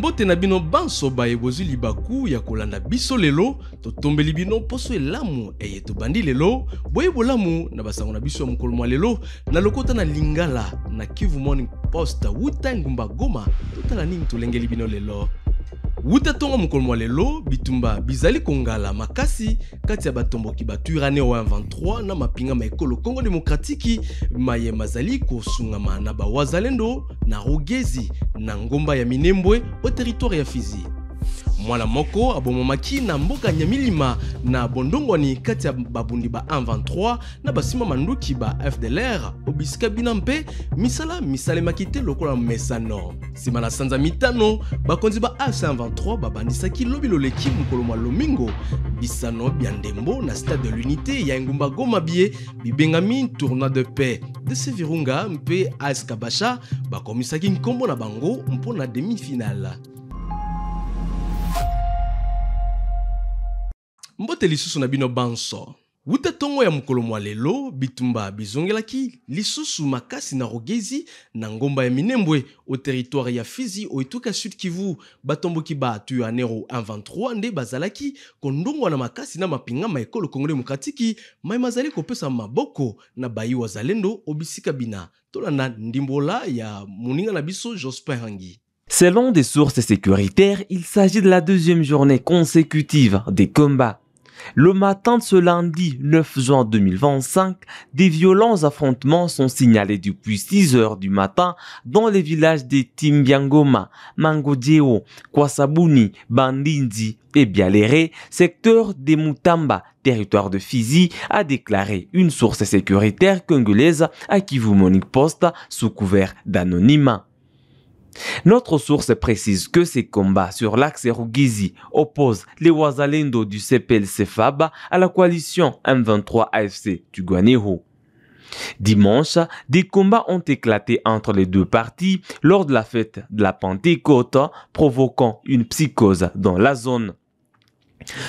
Mbote na bino banso baye bozu libaku ya kolanda biso lelo totombeli bino poso elamu eye tobandi lelo boye bolamu na basango na biso ya mokolo mwa lelo na lokota na Lingala na Kivu Morning Post wuta ngumba Goma totala nini tolengeli bino lelo. Wuta tonga mokolo mwa lelo bitumba bizali kongala makasi kati ya batomboki batuirane wa 23 na mapinga maekolo Congo Demokratiki maye mazali kosungama na bawazalendo na Rugezi na ngomba ya Minembwe au territoire ya Fizi. Mwana moko abomomaki na mboka Nyamilima na bondongwani kati ya babundi ba 23 na basima manduki ba FDLR obisika binampe misale makite lokola mesano. Sima na sanza mitano bakonzi ba AC23 babandisaki lobilo leki mokolo mwa lomingo bisano biandembo na stade de l'unité ya ngumba Goma bie bibengami tournoi de paix de Sevirunga mpe AS Kabasha bakomisaki nkombo na bango mpo na demi-finale. Mbote lisusu na bino banso. Wuta tongo ya mokolo mwa lelo bitumba bizongelaki lisusu makasi na Rugezi na ngomba ya Minembwe au territoire ya Fizi oituka Sud Kivu batomboki ba tuyanero 23 nde bazalaki kondongwa na makasi na mapinga maekolo Congo Demokratiki mai mazali kopesa maboko na bayi wazalendo obisika bina tolanda ndimbola ya muninga na biso Jospin Hangi. Selon des sources sécuritaires, il s'agit de la deuxième journée consécutive des combats. Le matin de ce lundi 9 juin 2025, des violents affrontements sont signalés depuis 6 heures du matin dans les villages de Timbiangoma, Mangodjeo, Kwasabuni, Bandindi et Bialere, secteur des Mutamba, territoire de Fizi, a déclaré une source sécuritaire congolaise à Kivu Morning Post sous couvert d'anonymat. Notre source précise que ces combats sur l'axe Rugezi opposent les Wazalendo du CPLC-FAB à la coalition M23 AFC Twirwaneho. Dimanche, des combats ont éclaté entre les deux parties lors de la fête de la Pentecôte, provoquant une psychose dans la zone.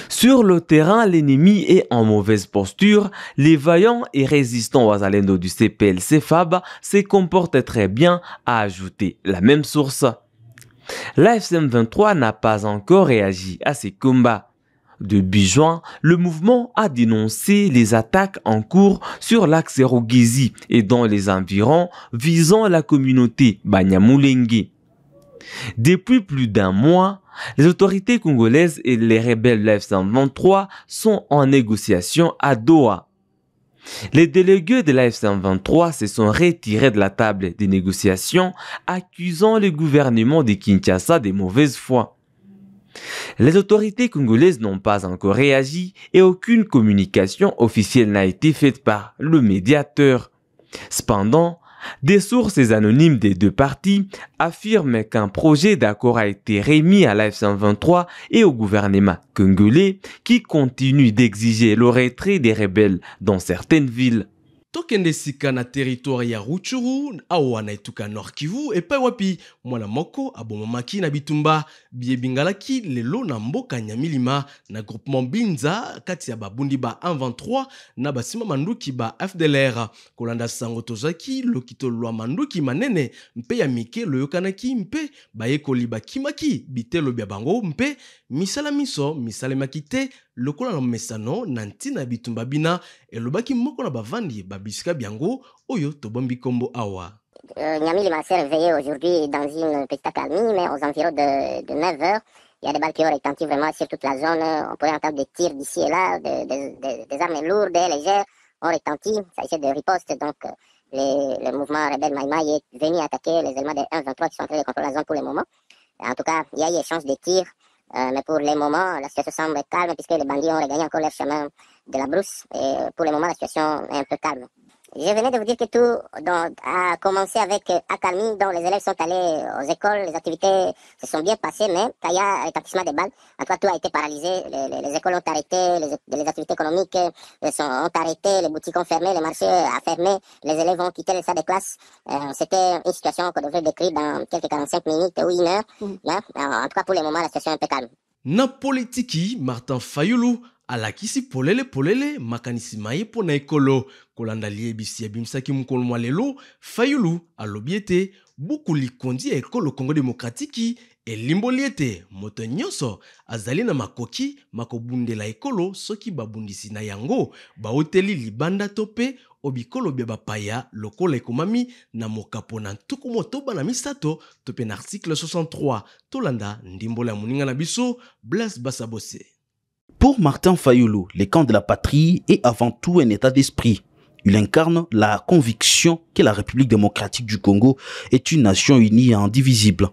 Sur le terrain, l'ennemi est en mauvaise posture. Les vaillants et résistants Wazalendo du CPLC-FAB se comportent très bien, a ajouté la même source. L'AFC-M23 n'a pas encore réagi à ces combats. Début juin, le mouvement a dénoncé les attaques en cours sur l'axe Rugezi et dans les environs visant la communauté Banyamulenge. Depuis plus d'un mois, les autorités congolaises et les rebelles de l'AFC-M23 sont en négociation à Doha. Les délégués de l'AFC-M23 se sont retirés de la table des négociations, accusant le gouvernement de Kinshasa de mauvaise foi. Les autorités congolaises n'ont pas encore réagi et aucune communication officielle n'a été faite par le médiateur. Cependant, des sources anonymes des deux parties affirment qu'un projet d'accord a été remis à l'AFC-M23 et au gouvernement congolais qui continue d'exiger le retrait des rebelles dans certaines villes. Tokende sika na territoire ya Rutshuru awa na etuka Nord Kivu epai wapi mwana moko abomomaki na bitumba biebingalaki lelo na mboka Nyamilima na groupement Binza kati ya babundi ba 23 na basima manduki ba FDLR kolanda sango tozaki lokito lwa manduki manene mpe ya mike loyokanaki mpe bayekoli bakimaki bitelo bya bango mpe misala miso misale makite lokola na mesano na ntina bitumba bina elobaki moko na bavandi babisika biango oyo tobombi kombo awa. Nyamilima s'est réveillé aujourd'hui dans une petite accalmie, mais aux environs de 9 heures, il y a des balles qui ont retenti vraiment sur toute la zone. On pourrait entendre des tirs d'ici et là, des armes lourdes et légères ont retenti. Ça essaie de riposte, donc le mouvement rebelle Maïmaï est venu attaquer les éléments des 1-23 qui sont en train de contrôler la zone pour le moment. En tout cas, il y a eu échange de tirs. Mais pour le moment, la situation semble calme puisque les bandits ont regagné encore leur chemin de la brousse. Et pour le moment, la situation est un peu calme. Je venais de vous dire que tout a commencé avec accalmie, dont les élèves sont allés aux écoles, les activités se sont bien passées, mais quand il y a rétablissement des balles, en tout cas tout a été paralysé, les écoles ont arrêté, les activités économiques ont arrêté, les boutiques ont fermé, les marchés ont fermé, les élèves ont quitté les salles de classe. C'était une situation qu'on devrait décrire dans quelques 45 minutes ou 1 heure. Mais, en tout cas pour le moment, la situation est un peu calme. Na politiki, Martin Fayulu alakisi polele makanisi maye po na ekolo kolanda liebisi ya bimsaki mokolo mwa lelo Fayulu alobi ete buku likondi ya ekolo Congo Demokratiki elimboli ete moto nyonso azali na makoki makobundela ekolo soki babundisi na yango baoteli libanda to pe obikolo bya bapaya lokola ekomami na mokapo na ntuku motoba na misato to pe na article 63 tolanda ndimbola ya moninga na biso Blaise Basabose. Pour Martin Fayulu, le camp de la patrie est avant tout un état d'esprit. Il incarne la conviction que la République démocratique du Congo est une nation unie et indivisible.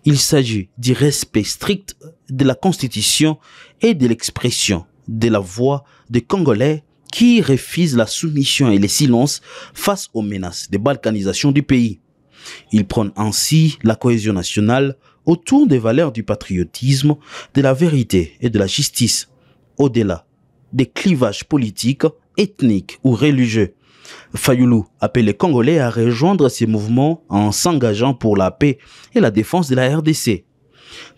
Il s'agit du respect strict de la Constitution et de l'expression de la voix des Congolais qui refusent la soumission et le silence face aux menaces de balkanisation du pays. Il prône ainsi la cohésion nationale autour des valeurs du patriotisme, de la vérité et de la justice, au-delà des clivages politiques, ethniques ou religieux. Fayulu appelle les Congolais à rejoindre ces mouvements en s'engageant pour la paix et la défense de la RDC.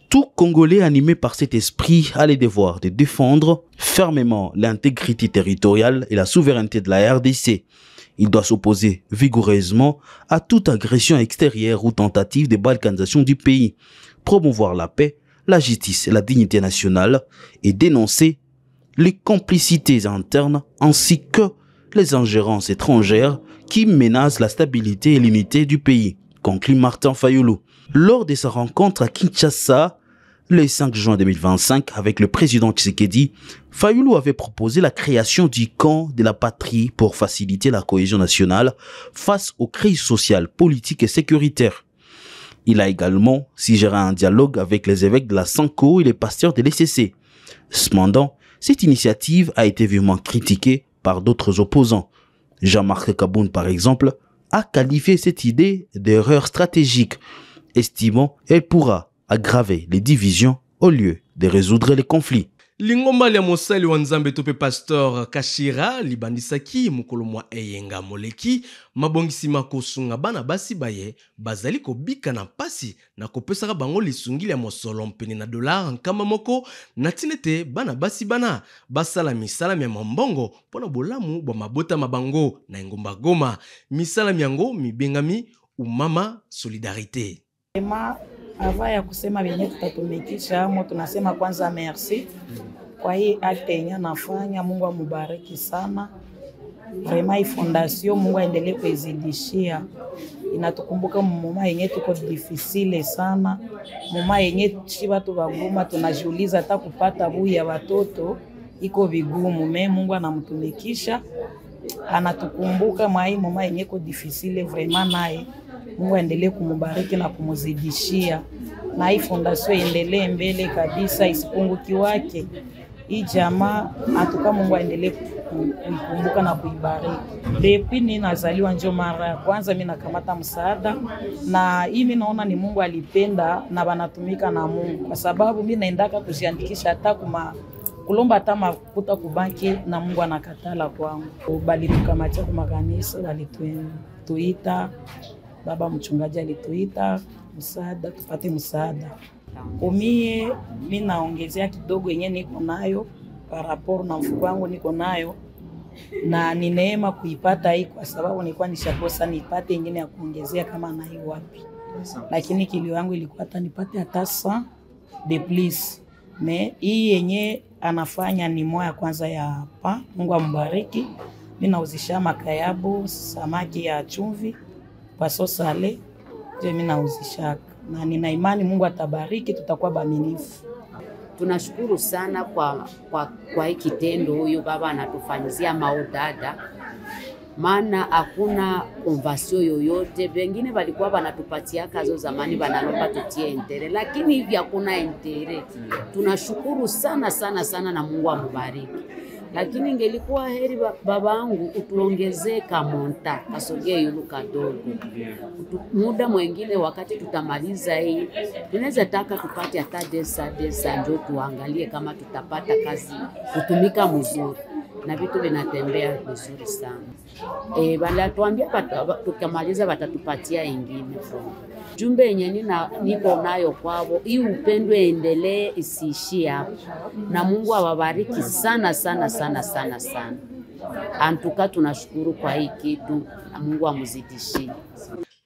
Tout Congolais animé par cet esprit a le devoir de défendre fermement l'intégrité territoriale et la souveraineté de la RDC. Il doit s'opposer vigoureusement à toute agression extérieure ou tentative de balkanisation du pays, promouvoir la paix, la justice et la dignité nationale et dénoncer les complicités internes ainsi que les ingérences étrangères qui menacent la stabilité et l'unité du pays, conclut Martin Fayulu. Lors de sa rencontre à Kinshasa, le 5 juin 2025, avec le président Tshisekedi, Fayulu avait proposé la création du camp de la patrie pour faciliter la cohésion nationale face aux crises sociales, politiques et sécuritaires. Il a également suggéré un dialogue avec les évêques de la Sanko et les pasteurs de l'ECC. Cependant, cette initiative a été vivement critiquée par d'autres opposants. Jean-Marc Kaboun, par exemple, a qualifié cette idée d'erreur stratégique, estimant qu'elle pourra aggraver les divisions au lieu de résoudre les conflits. Lingomba ya mosali wa Nzambe tope pasteur Kashira libandisaki mukolo mwa eyenga moleki mabongisi makosunga bana basi baye bazali kobika na pasi na kopesaka bango lisungili ya mosolo mpene na dollar nkama moko na tinete bana basi bana basala misala ya mambongo pona bolamu bwa mabota mabango na Ngomba Goma misala yango mibengami umama solidarite. Ava ya kusema venye tutatumikisha amo, tunasema kwanza merci kwa hii akte yenye anafanya. Mungu amubariki sana. Vraiment hii fondation Mungu aendelee kuizidishia. Inatukumbuka muma yenye tuko difficile sana. Muma yenye watu baguma tunajiuliza hata kupata bui ya watoto iko vigumu. Mungu anamtumikisha. Anatukumbuka mwa hii muma yenye iko difficile vraiment naye. Mungu aendelee kumubariki na kumuzidishia. Na hii fondation endelee mbele kabisa isipunguki wake. Hii jamaa atuka Mungu aendelee kuikumbuka na kuibariki. Depuis ninazaliwa ndio mara ya kwanza mimi nakamata msaada na hii mimi naona ni Mungu alipenda na banatumika na Mungu kwa sababu mimi naendaka kujiandikisha hata kulomba hata makuta kubanki na Mungu anakatala kwangu. Bali tukamacha kwa makanisa walituita, baba mchungaji alituita msaada, tupate msaada. Umie mimi naongezea kidogo yenyewe niko nayo par rapport na mfuko wangu niko nayo, na ni neema kuipata hii kwa sababu nilikuwa nishakosa nipate nyingine ya kuongezea kama na hii wapi. Lakini kilio yangu ilikuwa hata nipate hata 100 de plus. Hii yenyewe anafanya ni moya kwanza ya hapa. Mungu ambariki. Mimi nauzisha makayabu, samaki ya chumvi, paso sale. Je, mimi nauzisha na nina imani Mungu atabariki, tutakuwa baaminifu. Tunashukuru sana kwa hiki kitendo huyu baba anatufanyizia maudada. Maana hakuna konvasio yoyote. Wengine walikuwa wanatupatia kazo zamani wanalomba tutie intere, lakini hivi hakuna intere. Tunashukuru sana sana sana na Mungu amubariki. Lakini ingelikuwa heri babangu utuongezee kamonta kasogee yulu kadogo. Muda mwingine wakati tutamaliza hii tunaweza taka tupate hata desa ndio tuangalie kama tutapata kazi kutumika mzuri na vitu vinatembea vizuri sana. Bala tuambia tukamaliza watatupatia ingine. Jumbe yenye niko nayo kwao, hii upendo endelee isiishie hapo. Na Mungu awabariki sana sana sana sana sana. Antuka tunashukuru kwa hii kitu na Mungu amuzidishie.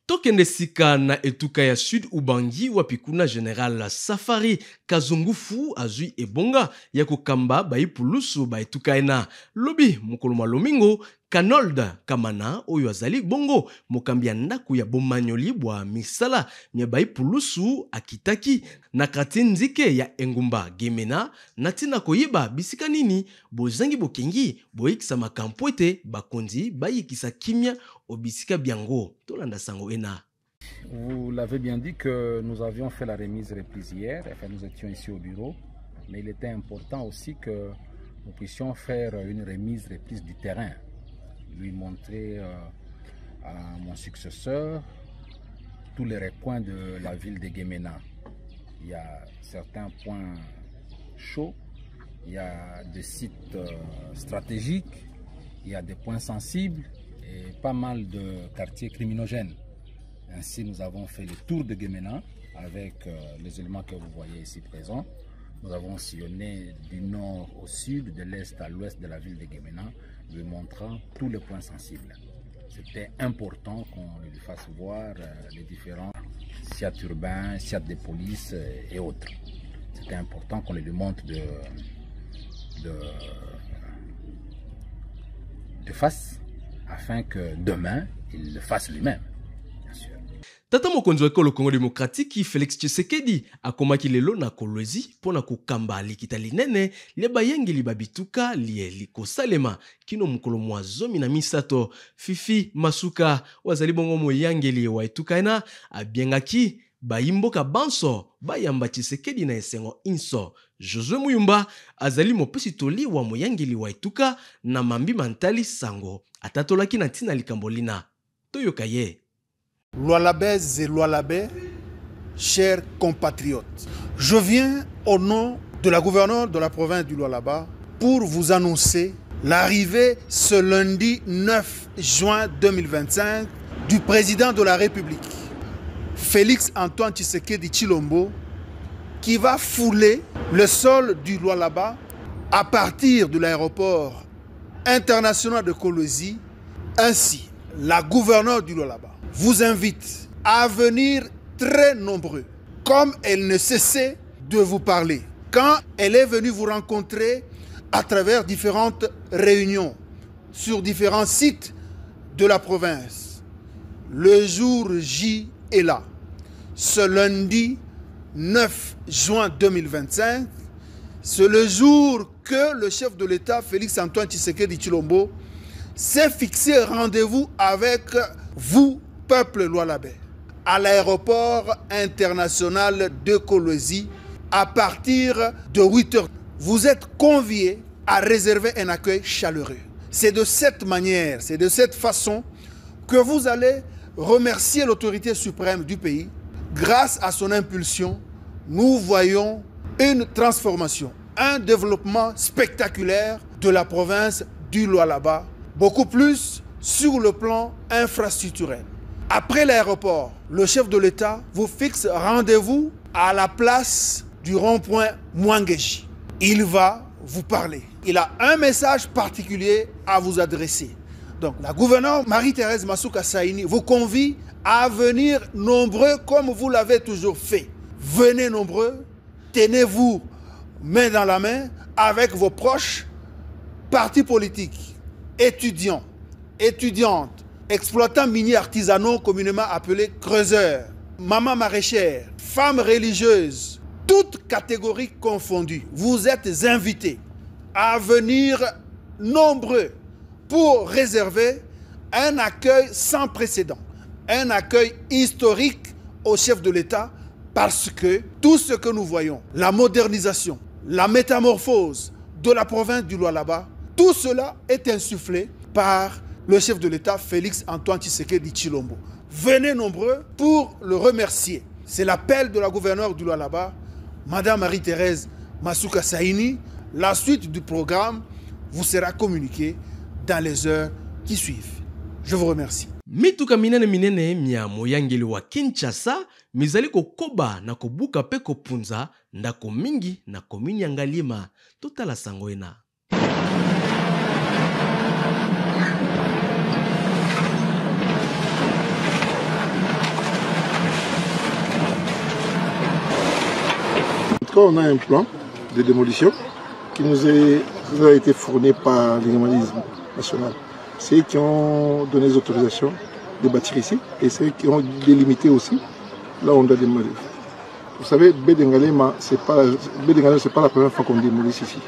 Tokende sika na etuka ya Sud Ubangi wapikuna General Safari Kazungufu azui ebonga ya kokamba baipulusu ba etuka ena. Lobi mukolo lomingo Kanold Kamana oyo azali bongo mokambi ya ndaku ya bomanyoli bwa misala mya baipulusu akitaki na kati nzike ya engumba Gemena natina koyeba bisika nini bozangi bokengi boyikisa makampo ete bakonzi bayikisa kimia obisika biango tolanda sango ena. Vous l'avez bien dit que nous avions fait la reprise hier, enfin nous étions ici au bureau, mais il était important aussi que nous puissions faire une reprise du terrain, lui montrer à mon successeur tous les recoins de la ville de Gemena. Il y a certains points chauds, il y a des sites stratégiques, il y a des points sensibles et pas mal de quartiers criminogènes. Ainsi, nous avons fait le tour de Gemena avec les éléments que vous voyez ici présents. Nous avons sillonné du nord au sud, de l'est à l'ouest de la ville de Gemena, lui montrant tous les points sensibles. C'était important qu'on lui fasse voir les différents SIAT urbains, SIAT de police et autres. C'était important qu'on lui montre de face, afin que demain, il le fasse lui-même. Tata mokonzi wa ekolo Congo Démocratique Félix Tshisekedi akomaki lelo na Kolwezi pona kokamba likita linene lia bayengeli babituka lie likosalema kino mukolo mwa 13 Fifi Masuka wazali bongo moyangeli wa etuka ena abiengaki bayimboka banso bayamba Tshisekedi na esengo inso. Josué Muyumba azali mopesi toli wa moyangeli wa etuka na mambi mantali sango atatolaki na tina likambolina toyoka ye. Lualabès et Lualabé, chers compatriotes, je viens au nom de la gouverneure de la province du Lualaba pour vous annoncer l'arrivée ce lundi 9 juin 2025 du président de la République, Félix Antoine Tshisekedi Tshilombo, qui va fouler le sol du Lualaba à partir de l'aéroport international de Kolwezi. Ainsi, la gouverneure du Lualaba vous invite à venir très nombreux, comme elle ne cessait de vous parler. Quand elle est venue vous rencontrer à travers différentes réunions sur différents sites de la province, le jour J est là. Ce lundi 9 juin 2025, c'est le jour que le chef de l'État, Félix Antoine Tshisekedi Tshilombo, s'est fixé rendez-vous avec vous, peuple Lualabé, à l'aéroport international de Kolwezi à partir de 8 h. Vous êtes conviés à réserver un accueil chaleureux. C'est de cette manière, c'est de cette façon que vous allez remercier l'autorité suprême du pays. Grâce à son impulsion, nous voyons une transformation, un développement spectaculaire de la province du Lualaba, beaucoup plus sur le plan infrastructurel. Après l'aéroport, le chef de l'État vous fixe rendez-vous à la place du rond-point Mwangeji. Il va vous parler. Il a un message particulier à vous adresser. Donc, la gouverneure Marie-Thérèse Masuka Saini vous convie à venir nombreux comme vous l'avez toujours fait. Venez nombreux, tenez-vous main dans la main avec vos proches, partis politiques, étudiants, étudiantes, exploitants miniers artisanaux communément appelés creuseurs, mamans maraîchères, femmes religieuses, toutes catégories confondues. Vous êtes invités à venir nombreux pour réserver un accueil sans précédent, un accueil historique au chef de l'État, parce que tout ce que nous voyons, la modernisation, la métamorphose de la province du Lualaba, tout cela est insufflé par le chef de l'État, Félix Antoine Tshisekedi Tshilombo. Venez nombreux pour le remercier. C'est l'appel de la gouverneure du Lualaba, Madame Marie-Thérèse Masuka Saini. La suite du programme vous sera communiquée dans les heures qui suivent. Je vous remercie. Mituka minene minene mia moyangeli wa Kinshasa mizali kokoba na kobuka pe kopunza ndako mingi na komini ya Ngalima totala sango ena. tout cas, on a un plan de démolition qui nous a été fourni par l'urbanisme national. C'est eux qui ont donné les autorisations de bâtir ici et c'est eux qui ont délimité aussi là où on doit démolir. Vous savez, Bédengalema, c'est pas la première fois qu'on démolit ici.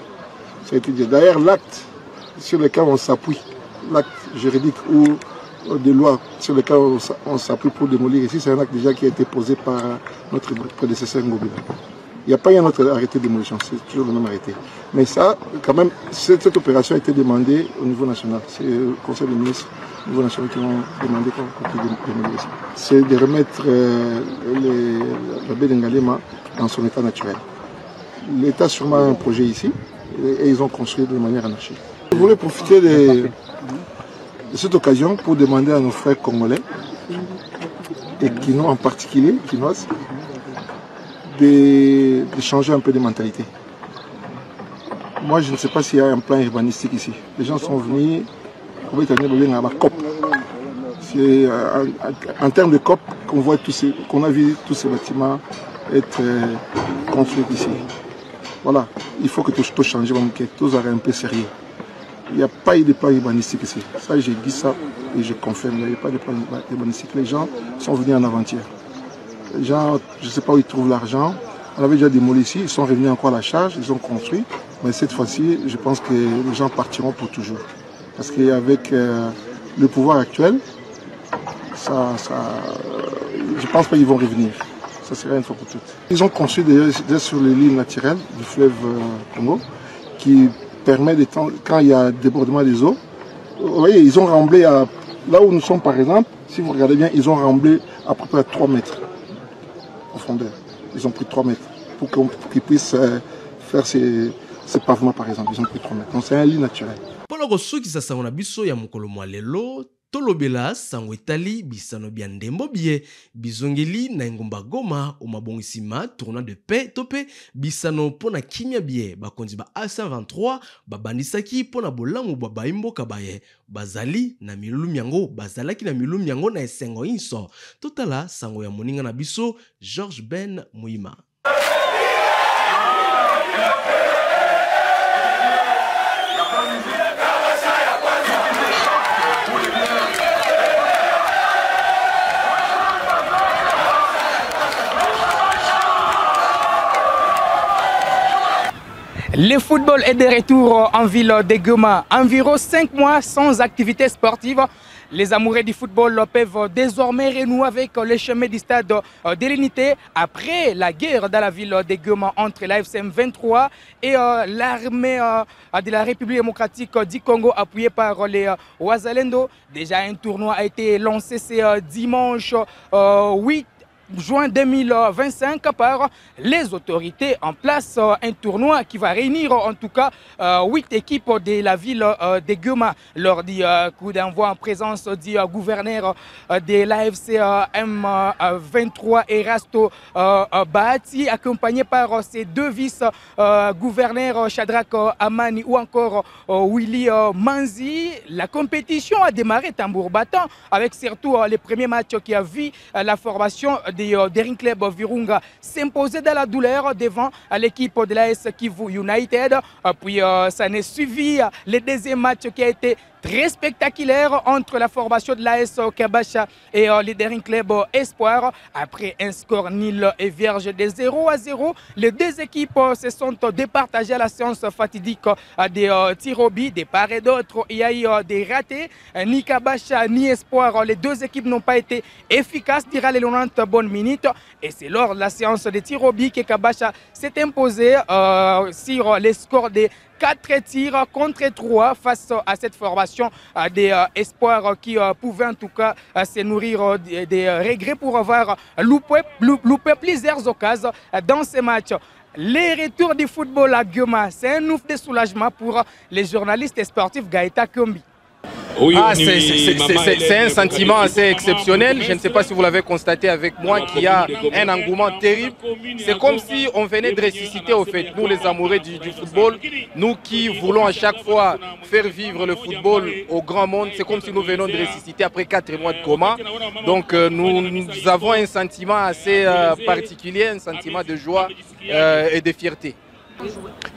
Ça a été dit. D'ailleurs, l'acte sur lequel on s'appuie, l'acte juridique ou de loi sur lequel on s'appuie pour démolir ici, c'est un acte déjà qui a été posé par notre prédécesseur Ngobila. Il n'y a pas eu un autre arrêté de démolition, c'est toujours le même arrêté. Mais ça, quand même, cette opération a été demandée au niveau national. C'est le Conseil des ministres au niveau national qui ont demandé qu'on puisse démolir ici. C'est de remettre la baie d'Ngalema dans son état naturel. L'État a sûrement un projet ici et ils ont construit de manière anarchique. Je voulais profiter de cette occasion pour demander à nos frères congolais, et Kino en particulier, Kinois, de changer un peu de mentalité. Moi, je ne sais pas s'il y a un plan urbanistique ici. Les gens sont venus pour établir un COP. C'est en termes de COP qu'on a vu tous ces bâtiments être construits ici. Voilà, il faut que tout change, que tout soit un peu sérieux. Il n'y a pas eu de plan urbanistique ici. Ça, j'ai dit ça et je confirme, il n'y a pas de plan urbanistique. Les gens sont venus en avant-hier. Les gens, je ne sais pas où ils trouvent l'argent. On avait déjà démoli ici, ils sont revenus encore à la charge, ils ont construit. Mais cette fois-ci, je pense que les gens partiront pour toujours. Parce qu'avec le pouvoir actuel, je ne pense pas qu'ils vont revenir. Ça serait une fois pour toutes. Ils ont construit déjà sur les lignes naturelles du fleuve Congo, qui permet, quand il y a débordement des eaux, vous voyez, ils ont remblé là où nous sommes par exemple, si vous regardez bien, ils ont remblé à peu près à 3 mètres en profondeur. Ils ont pris 3 mètres pour qu'ils puissent faire ces pavements par exemple. Ils ont pris 3 mètres. Donc c'est un lit naturel. Pour soki sa sango na biso ya mokolo mwa lelo tolobela sango etali bisano bya ndembo bie bizongeli na engumba Goma omabongisima tournoi de paix tope bisano pona kimia bie bakonzi ba A123 babandisaki pona bolamu ba baimboka baye bazali na milulu yango bazalaki na milulu yango na esengo inso totala sango ya moninga na biso Georges Ben Muima. Le football est de retour en ville de Goma. Environ 5 mois sans activité sportive. Les amoureux du football peuvent désormais renouer avec le chemin du stade de l'unité après la guerre dans la ville de Goma entre la FCM 23 et l'armée de la République démocratique du Congo appuyée par les Wazalendo. Déjà un tournoi a été lancé ce dimanche 8 juin 2025 par les autorités en place, un tournoi qui va réunir en tout cas 8 équipes de la ville de Goma lors du coup d'envoi en présence du gouverneur de l'AFC M23 Erasto Bahati, accompagné par ses 2 vice-gouverneurs Shadrach Amani ou encore Willy Manzi. La compétition a démarré tambour battant avec surtout les premiers matchs qui a vu la formation Daring Club Virunga s'imposer dans la douleur devant l'équipe de l'AS Kivu United. Puis ça n'est suivi le deuxième match qui a été très spectaculaire entre la formation de l'AS Kabasha et le Daring Club Espoir. Après un score nul et vierge de 0-0, les 2 équipes se sont départagées à la séance fatidique des Tirobi. De part et d'autre, il y a eu des ratés. Ni Kabasha ni Espoir, les 2 équipes n'ont pas été efficaces durant les 90 bonnes minutes. Et c'est lors de la séance de Tirobi que Kabasha s'est imposé sur les scores des 4 tirs contre 3 face à cette formation des espoirs qui pouvaient en tout cas se nourrir des regrets pour avoir loupé plusieurs occasions dans ces matchs. Les retours du football à Goma, c'est un ouf de soulagement pour les journalistes sportifs Gaëta Kombi. C'est un sentiment assez exceptionnel. Je ne sais pas si vous l'avez constaté avec moi qu'il y a un engouement terrible. C'est comme si on venait de ressusciter au fait, nous les amoureux du football, nous qui voulons à chaque fois faire vivre le football au grand monde, c'est comme si nous venons de ressusciter après 4 mois de coma. Donc nous avons un sentiment assez particulier, un sentiment de joie et de fierté.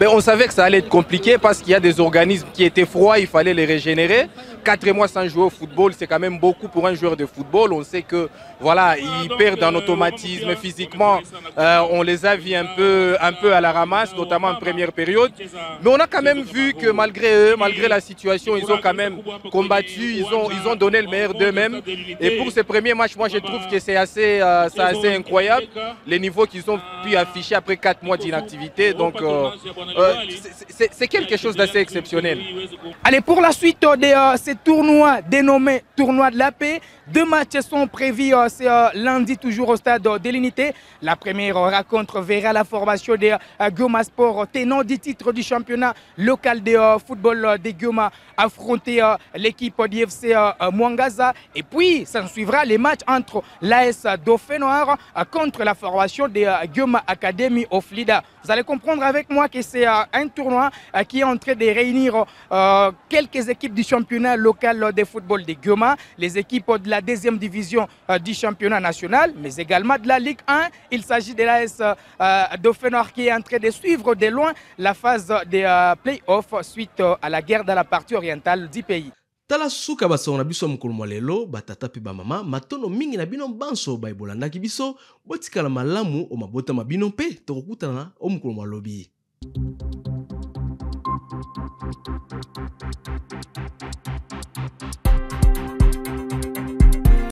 Mais on savait que ça allait être compliqué parce qu'il y a des organismes qui étaient froids, il fallait les régénérer. 4 mois sans jouer au football, c'est quand même beaucoup pour un joueur de football. On sait que voilà, ils perdent en automatisme physiquement. On les a vus un peu à la ramasse, notamment en première période. Mais on a quand même vu que malgré eux, malgré la situation, ils ont quand même combattu, ils ont donné le meilleur d'eux-mêmes. Et pour ce premier match, moi je trouve que c'est assez incroyable, les niveaux qu'ils ont pu afficher après 4 mois d'inactivité. Donc c'est quelque chose d'assez exceptionnel. Allez, pour la suite de ces tournois dénommés Tournoi de la paix, 2 matchs sont prévus lundi toujours au stade de l'Unité. La première rencontre verra la formation de Goma Sport, tenant du titre du championnat local de football de Goma, affronter l'équipe d'IFC Mwangaza. Et puis, ça suivra les matchs entre l'AS Dauphin Noir contre la formation de Goma Academy of Lida. Vous allez comprendre avec moi que c'est un tournoi qui est en train de réunir quelques équipes du championnat local de football de Goma, les équipes de la 2e division du championnat national, mais également de la Ligue 1. Il s'agit de l'AS Dauphin Noir qui est en train de suivre de loin la phase des play-offs suite à la guerre dans la partie orientale du pays. Tala suka basango na biso mokolo mwa lelo batata pe bamama matono mingi na bino banso bayibolandaki biso botikala malamu o mabota mabino mpe tokokutana o mokolo mwa lobi.